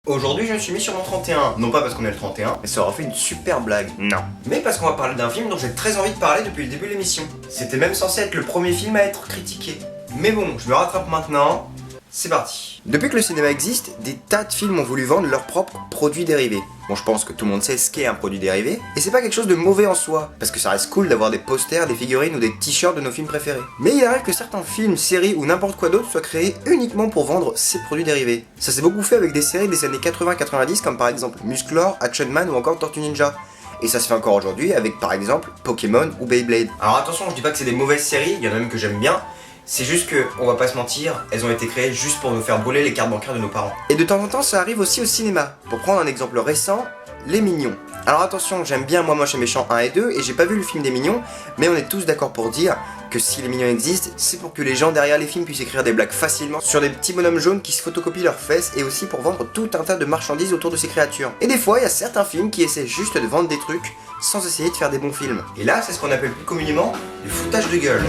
Aujourd'hui je me suis mis sur mon 31, non pas parce qu'on est le 31, mais ça aura fait une super blague, non. Mais parce qu'on va parler d'un film dont j'ai très envie de parler depuis le début de l'émission. C'était même censé être le premier film à être critiqué. Mais bon, je me rattrape maintenant, c'est parti. Depuis que le cinéma existe, des tas de films ont voulu vendre leurs propres produits dérivés. Bon, je pense que tout le monde sait ce qu'est un produit dérivé, et c'est pas quelque chose de mauvais en soi, parce que ça reste cool d'avoir des posters, des figurines ou des t-shirts de nos films préférés. Mais il arrive que certains films, séries ou n'importe quoi d'autre soient créés uniquement pour vendre ces produits dérivés. Ça s'est beaucoup fait avec des séries des années 80-90 comme par exemple Musclor, Action Man ou encore Tortue Ninja. Et ça se fait encore aujourd'hui avec par exemple Pokémon ou Beyblade. Alors attention, je dis pas que c'est des mauvaises séries, il y en a même que j'aime bien. C'est juste que, on va pas se mentir, elles ont été créées juste pour nous faire brûler les cartes bancaires de nos parents. Et de temps en temps, ça arrive aussi au cinéma. Pour prendre un exemple récent, Les Mignons. Alors attention, j'aime bien Moi Moche et Méchant 1 et 2, et j'ai pas vu le film des Mignons, mais on est tous d'accord pour dire que si les Mignons existent, c'est pour que les gens derrière les films puissent écrire des blagues facilement sur des petits bonhommes jaunes qui se photocopient leurs fesses, et aussi pour vendre tout un tas de marchandises autour de ces créatures. Et des fois, il y a certains films qui essaient juste de vendre des trucs sans essayer de faire des bons films. Et là, c'est ce qu'on appelle plus communément du foutage de gueule.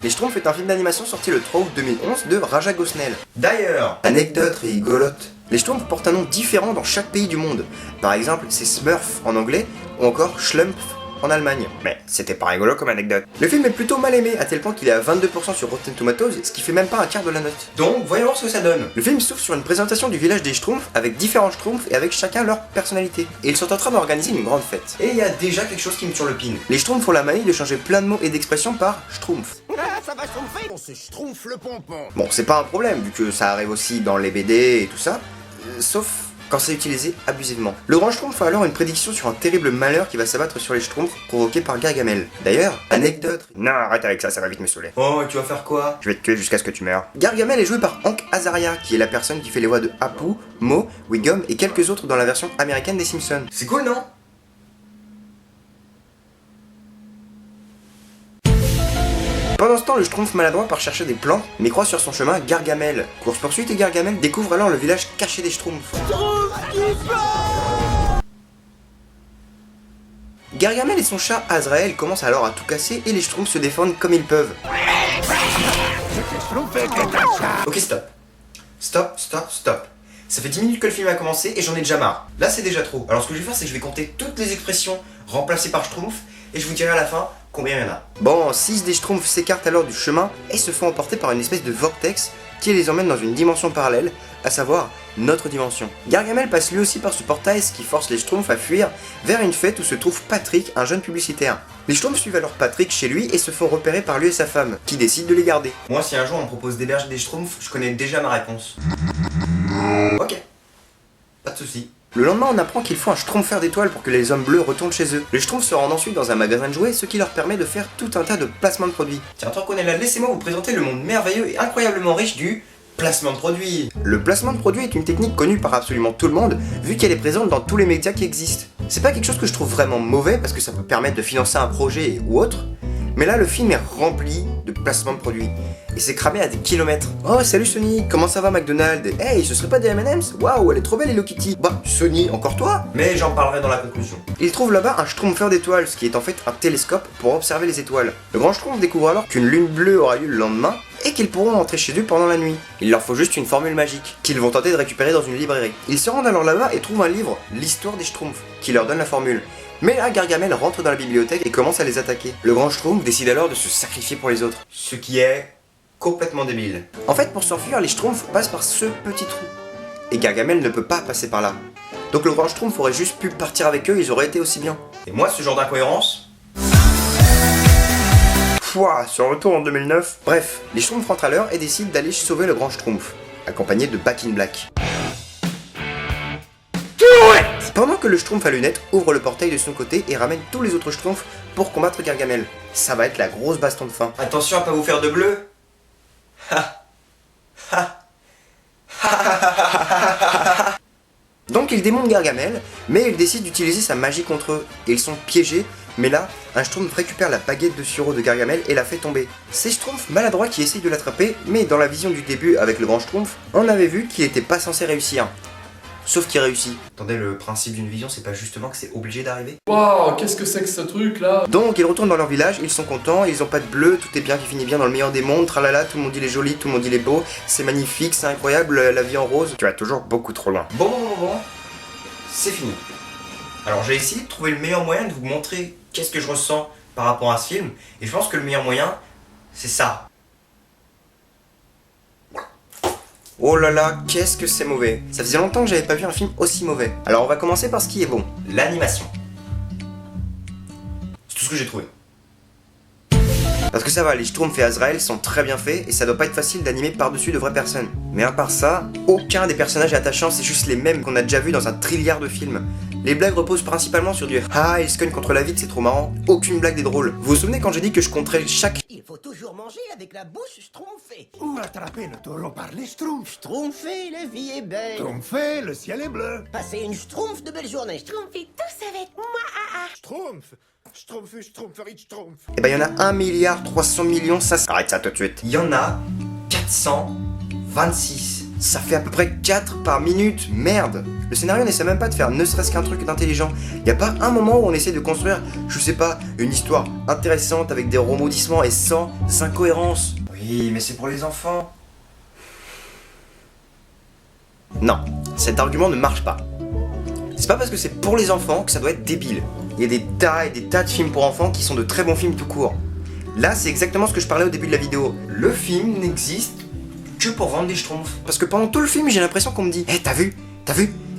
Les Schtroumpfs est un film d'animation sorti le 3 août 2011 de Raja Gosnell. D'ailleurs, anecdote rigolote, les Schtroumpfs portent un nom différent dans chaque pays du monde. Par exemple, c'est Smurf en anglais ou encore Schlumpf en Allemagne. Mais c'était pas rigolo comme anecdote. Le film est plutôt mal aimé, à tel point qu'il est à 22% sur Rotten Tomatoes, ce qui fait même pas un quart de la note. Donc, voyons voir ce que ça donne. Le film s'ouvre sur une présentation du village des Schtroumpfs, avec différents Schtroumpfs et avec chacun leur personnalité. Et ils sont en train d'organiser une grande fête. Et il y a déjà quelque chose qui me turlupine. Les Schtroumpfs font la manie de changer plein de mots et d'expressions par Schtroumpf. Ça va schtroumpfer. On se schtroumpf le pompon. Bon, c'est pas un problème, vu que ça arrive aussi dans les BD et tout ça, sauf quand c'est utilisé abusivement. Le grand Schtroumpf fait alors une prédiction sur un terrible malheur qui va s'abattre sur les Schtroumpfs provoqué par Gargamel. D'ailleurs, anecdote... Non, arrête avec ça va vite me saouler. Oh, tu vas faire quoi? Je vais te tuer jusqu'à ce que tu meurs. Gargamel est joué par Hank Azaria, qui est la personne qui fait les voix de Apu, Mo, Wiggum et quelques autres dans la version américaine des Simpsons. C'est cool, non? Pendant ce temps, le Schtroumpf maladroit part chercher des plantes, mais croise sur son chemin Gargamel. Course-poursuite et Gargamel découvre alors le village caché des Schtroumpfs. Gargamel et son chat Azrael commencent alors à tout casser et les Schtroumpfs se défendent comme ils peuvent. Ok, stop. Stop. Ça fait 10 minutes que le film a commencé et j'en ai déjà marre. Là, c'est déjà trop. Alors ce que je vais faire, c'est que je vais compter toutes les expressions remplacées par Schtroumpf et je vous dirai à la fin combien il y en a. Bon, 6 des Schtroumpfs s'écartent alors du chemin et se font emporter par une espèce de vortex qui les emmène dans une dimension parallèle, à savoir notre dimension. Gargamel passe lui aussi par ce portail, ce qui force les Schtroumpfs à fuir vers une fête où se trouve Patrick, un jeune publicitaire. Les Schtroumpfs suivent alors Patrick chez lui et se font repérer par lui et sa femme, qui décident de les garder. Moi, si un jour on me propose d'héberger des Schtroumpfs, je connais déjà ma réponse. Ok, pas de soucis. Le lendemain, on apprend qu'il faut un Schtroumpfer d'étoiles pour que les hommes bleus retournent chez eux. Les Schtroumpfs se rendent ensuite dans un magasin de jouets, ce qui leur permet de faire tout un tas de placements de produits. Tiens, tant qu'on est là, laissez-moi vous présenter le monde merveilleux et incroyablement riche du placement de produits. Le placement de produits est une technique connue par absolument tout le monde, vu qu'elle est présente dans tous les médias qui existent. C'est pas quelque chose que je trouve vraiment mauvais, parce que ça peut permettre de financer un projet ou autre, mais là, le film est rempli de placements de produits. Et c'est cramé à des kilomètres. Oh, salut Sony, comment ça va McDonald's? Hey, ce serait pas des M&M's? Waouh, elle est trop belle Hello Kitty. Bah, Sony, encore toi? Mais j'en parlerai dans la conclusion. Il trouve là-bas un Schtroumpfer d'étoiles, ce qui est en fait un télescope pour observer les étoiles. Le grand Schtroumpf découvre alors qu'une lune bleue aura lieu le lendemain, et qu'ils pourront rentrer chez eux pendant la nuit. Il leur faut juste une formule magique, qu'ils vont tenter de récupérer dans une librairie. Ils se rendent alors là-bas et trouvent un livre, l'histoire des Schtroumpfs, qui leur donne la formule. Mais là, Gargamel rentre dans la bibliothèque et commence à les attaquer. Le grand Schtroumpf décide alors de se sacrifier pour les autres. Ce qui est complètement débile. En fait, pour s'enfuir, les Schtroumpfs passent par ce petit trou. Et Gargamel ne peut pas passer par là. Donc le grand Schtroumpf aurait juste pu partir avec eux, ils auraient été aussi bien. Et moi, ce genre d'incohérence... Pouah, sur le retour en 2009. Bref, les Schtroumpfs rentrent à l'heure et décident d'aller sauver le grand Schtroumpf, accompagné de Back in Black. Pendant que le Schtroumpf à lunettes ouvre le portail de son côté et ramène tous les autres Schtroumpfs pour combattre Gargamel. Ça va être la grosse baston de fin. Attention à pas vous faire de bleu. Donc ils démontent Gargamel, mais ils décident d'utiliser sa magie contre eux. Ils sont piégés, mais là, un Schtroumpf récupère la baguette de sureau de Gargamel et la fait tomber. C'est Schtroumpf maladroit qui essaye de l'attraper, mais dans la vision du début avec le grand Schtroumpf, on avait vu qu'il était pas censé réussir. sauf qu'il réussit. Attendez, le principe d'une vision, c'est pas justement que c'est obligé d'arriver? Waouh, qu'est-ce que c'est que ce truc là? Donc ils retournent dans leur village, ils sont contents, ils ont pas de bleu, tout est bien qui finit bien dans le meilleur des mondes, tralala, tout le monde dit il est joli, tout le monde dit il est beau, c'est magnifique, c'est incroyable, la vie en rose. Tu vas toujours beaucoup trop loin. Bon, c'est fini. Alors j'ai essayé de trouver le meilleur moyen de vous montrer qu'est-ce que je ressens par rapport à ce film, et je pense que le meilleur moyen, c'est ça. Oh là là, qu'est-ce que c'est mauvais. Ça faisait longtemps que j'avais pas vu un film aussi mauvais. Alors on va commencer par ce qui est bon, l'animation. C'est tout ce que j'ai trouvé. Parce que ça va, les Schtroumpfs et Azrael sont très bien faits et ça doit pas être facile d'animer par-dessus de vraies personnes. Mais à part ça, aucun des personnages est attachant, c'est juste les mêmes qu'on a déjà vus dans un trilliard de films. Les blagues reposent principalement sur du « Ah, il se cogne contre la vitre, c'est trop marrant ». Aucune blague n'est drôle. Vous vous souvenez quand j'ai dit que je compterais chaque... Il faut toujours manger avec la bouche schtroumpfée. Ou attraper le taureau par les schtroumpfs. Schtroumpfé, la vie est belle. Schtroumpfé, le ciel est bleu. Passez une schtroumpf de belle journée. Schtroumpfez tous avec moi, Schtroumpf. Schtroumpfu, schtroumpferie, schtroumpf. Eh ben il y en a 1,3 milliard, ça... Arrête ça tout de suite. Il y en a 426. Ça fait à peu près 4 par minute, merde. Le scénario n'essaie même pas de faire ne serait-ce qu'un truc d'intelligent. Y a pas un moment où on essaie de construire, je sais pas, une histoire intéressante avec des rebondissements et sans incohérence. Oui, mais c'est pour les enfants. Non, cet argument ne marche pas. C'est pas parce que c'est pour les enfants que ça doit être débile. Il y a des tas et des tas de films pour enfants qui sont de très bons films tout court. Là, c'est exactement ce que je parlais au début de la vidéo. Le film n'existe que pour vendre des Schtroumpfs. Parce que pendant tout le film, j'ai l'impression qu'on me dit « Hé, t'as vu?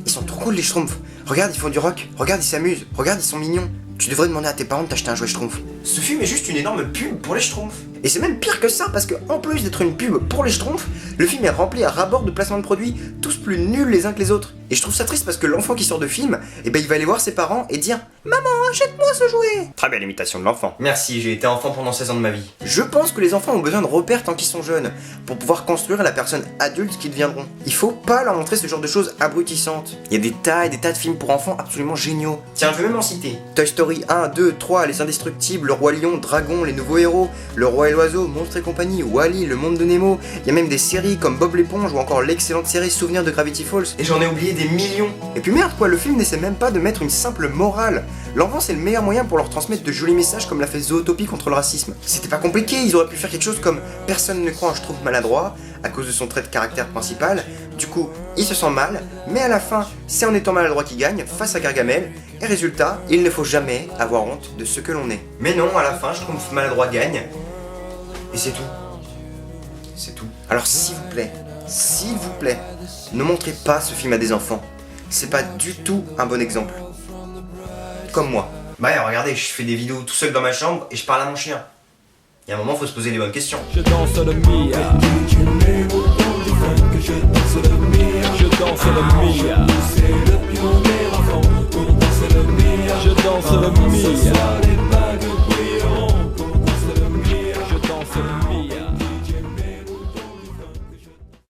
Ils sont trop cool les Schtroumpfs. Regarde, ils font du rock. Regarde, ils s'amusent. Regarde, ils sont mignons. Tu devrais demander à tes parents de t'acheter un jouet Schtroumpf. » Ce film est juste une énorme pub pour les Schtroumpfs. Et c'est même pire que ça, parce que en plus d'être une pub pour les Schtroumpfs, le film est rempli à ras-bord de placements de produits, tous plus nuls les uns que les autres. Et je trouve ça triste parce que l'enfant qui sort de film, eh ben il va aller voir ses parents et dire « Maman, achète-moi ce jouet !» Très belle imitation de l'enfant. Merci, j'ai été enfant pendant 16 ans de ma vie. Je pense que les enfants ont besoin de repères tant qu'ils sont jeunes, pour pouvoir construire la personne adulte qu'ils deviendront. Il faut pas leur montrer ce genre de choses abrutissantes. Il y a des tas et des tas de films pour enfants absolument géniaux. Tiens, je vais même en citer. Toy Story 1, 2, 3, Les Indestructibles, Le Roi Lion, Dragon, Les Nouveaux Héros, Le Roi et l'Oiseau, Monstres et compagnie, Wall-E, Le Monde de Nemo. Il y a même des séries comme Bob l'éponge ou encore l'excellente série Souvenirs de Gravity Falls. Et j'en ai oublié des millions. Et puis merde quoi, le film n'essaie même pas de mettre une simple morale. L'enfant c'est le meilleur moyen pour leur transmettre de jolis messages comme l'a fait Zootopie contre le racisme. C'était pas compliqué, ils auraient pu faire quelque chose comme personne ne croit un Schtroumpf maladroit à cause de son trait de caractère principal. Du coup, il se sent mal, mais à la fin, c'est en étant maladroit qu'il gagne face à Gargamel. Et résultat, il ne faut jamais avoir honte de ce que l'on est. Mais non, à la fin, Schtroumpf maladroit gagne. Et c'est tout. C'est tout. Alors s'il vous plaît, ne montrez pas ce film à des enfants. C'est pas du tout un bon exemple. Comme moi. Bah ouais, regardez, je fais des vidéos tout seul dans ma chambre et je parle à mon chien. Il y a un moment, faut se poser les bonnes questions. Je danse le Mia. Je danse le Mia. Je danse le Mia.